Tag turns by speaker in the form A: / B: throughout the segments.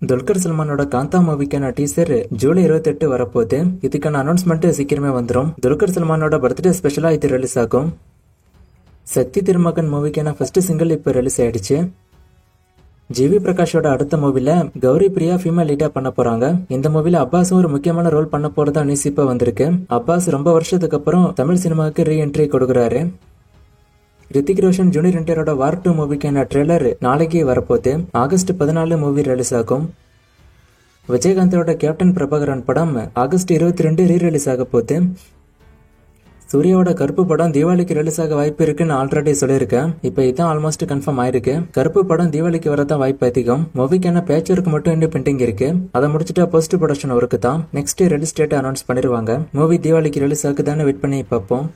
A: Dulquer சல்மானோட Kantha மூவிக்கான teaser July 28 வரப்போகுது. இதுக்கான announcement சீக்கிரமே வந்துடும். துல்கர் சல்மானோட பர்த்டே ஸ்பெஷலா இது ரிலீஸ் ஆகும். சக்தி திருமகன் மூவிக்கான ஃபர்ஸ்ட் சிங்கிள் இப்போ ரிலீஸ் ஆயிடுச்சு. ஜிவி பிரகாஷோட அடுத்த மூவில கௌரி பிரியா ஃபீமேல் லீடா பண்ண போறாங்க. இந்த மூவில அப்பாஸும் ஒரு முக்கியமான ரோல் பண்ண போறதா நியூஸ் இப்ப வந்திருக்கு. அப்பாஸ் ரொம்ப வருஷத்துக்கு அப்புறம் தமிழ் சினிமாவுக்கு ரீஎன்ட்ரி கொடுக்குறாரு. ரித்திக் ரோஷன் ஜூனியர் என்டிஆரோட வார் 2 மூவிக்கான ட்ரெய்லர் நாளைக்கு வரப்போகுது. ஆகஸ்ட் 14 மூவி ரிலீஸ் ஆகும். விஜயகாந்தோட கேப்டன் பிரபாகரன் படம் ஆகஸ்ட் 22 ரீ ரிலீஸ் ஆக போகுது. சூர்யாவோட கருப்பு படம் தீபாவளிக்கு ரிலீஸ் ஆக வாய்ப்பு இருக்குன்னு ஆல்ரெடி சொல்லியிருக்கேன். இப்போ இதான் ஆல்மோஸ்ட் கன்ஃபார்ம் ஆயிருக்கு. கருப்பு படம் தீபாவளிக்கு வரதான் வாய்ப்பு அதிகம். மூவிக்கான பேட்ச் ஒர்க் மட்டும் இன்னும் பெண்டிங் இருக்கு. அதை முடிச்சுட்டா போஸ்ட் ப்ரொடக்ஷன் ஒர்க்கு தான் நெக்ஸ்ட் ரிலீஸ் டேட் அனௌன்ஸ் பண்ணிருவாங்க. மூவி தீபாவளிக்கு ரிலீஸ் ஆகுதான்னு வெயிட் பண்ணி பார்ப்போம்.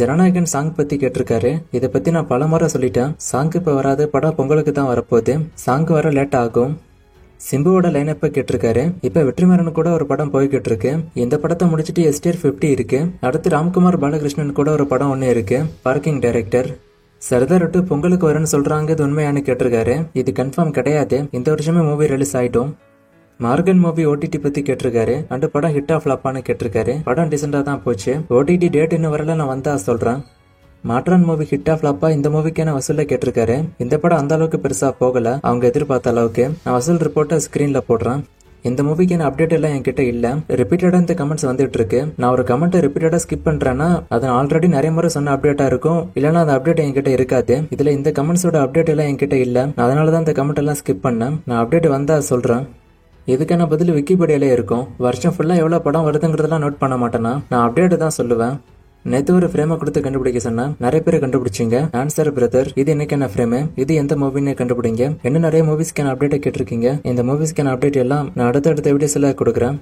A: ஜனநாயகன் சாங் பத்தி கேட்டிருக்காரு. இதை பத்தி நான் பல முறை சொல்லிட்டேன். சாங் இப்ப வராது, படம் பொங்கலுக்கு தான் வரப்போகுது. சாங் வர லேட் ஆகும். சிம்புவோட லைனப்ப கேட்டிருக்காரு. இப்ப வெற்றிமாறன் கூட ஒரு படம் போய்கிட்டு இருக்கு. இந்த படத்தை முடிச்சுட்டு STR 50 இருக்கு. அடுத்து ராம்குமார் பாலகிருஷ்ணன் கூட ஒரு படம் ஒண்ணு இருக்கு. பார்க்கிங் டைரக்டர் சர்தார் 2 பொங்கலுக்கு வரும்னு சொல்றாங்க. இது உண்மையானு கேட்டிருக்காரு. இது கன்ஃபார்ம் கிடையாது. இந்த வருஷமே மூவி ரிலீஸ் ஆயிடும். மார்கன் மூவி OTT பத்தி கேட்டிருக்காரு. அந்த படம் ஹிட் ஆஃப் ஃபிளாப்பான்னு கேட்டிருக்காரு. படம் டீசெண்டா தான் போச்சு. OTT டேட் இன்னும் வரல, நான் வந்தா சொல்றேன். மாற்றான் மூவி ஹிட் ஆஃப் ஃபிளாப்பா இந்த மூவிக்கான வசூல கேட்டிருக்காரு. இந்த படம் அந்த அளவுக்கு பெருசா போகல, அவங்க எதிர்பார்த்த அளவுக்கு. நான் வசூல் ரிப்போர்ட்டை ஸ்கிரீன்ல போடுறேன். இந்த மூவிக்கான அப்டேட் எல்லாம் என்கிட்ட இல்ல. ரிப்பீட்டடா இந்த கமெண்ட்ஸ் வந்துட்டு இருக்கு. நான் ஒரு கமெண்ட் ரிப்பீட்டடா ஸ்கிப் பண்றேன்னா அது ஆல்ரெடி நிறைய முறை சொன்ன அப்டேட்டா இருக்கும், இல்லைன்னா அந்த அப்டேட் என்கிட்ட இருக்காது. இதுல இந்த கமெண்ட்ஸோட அப்டேட் எல்லாம் என்கிட்ட இல்ல. அதனாலதான் இந்த கமெண்ட் எல்லாம் ஸ்கிப் பண்ணேன். நான் அப்டேட் வந்தா சொல்றேன். இதுக்கான பதில் விக்கிபீடியாலே இருக்கும். வருஷம் ஃபுல்லா எவ்வளவு படம் வருதுங்கிறதெல்லாம் நோட் பண்ண மாட்டேனா, நான் அப்டேட் தான் சொல்லுவேன். நேத்து ஒரு ஃப்ரேமை கொடுத்து கண்டுபிடிக்க சொன்னா நிறைய பேர் கண்டுபிடிச்சிங்க. ஆன்சர் பிரதர், இது என்னைக்கான ஃப்ரேம், இது எந்த மூவின்னு கண்டுபிடிங்க. இன்னும் நிறைய மூவிஸ்க்கான அப்டேட்டை கேட்டிருக்கீங்க. இந்த மூவிஸ்க்கான அப்டேட் எல்லாம் நான் அடுத்தடுத்த வீடியோஸ்ல கொடுக்குறேன்.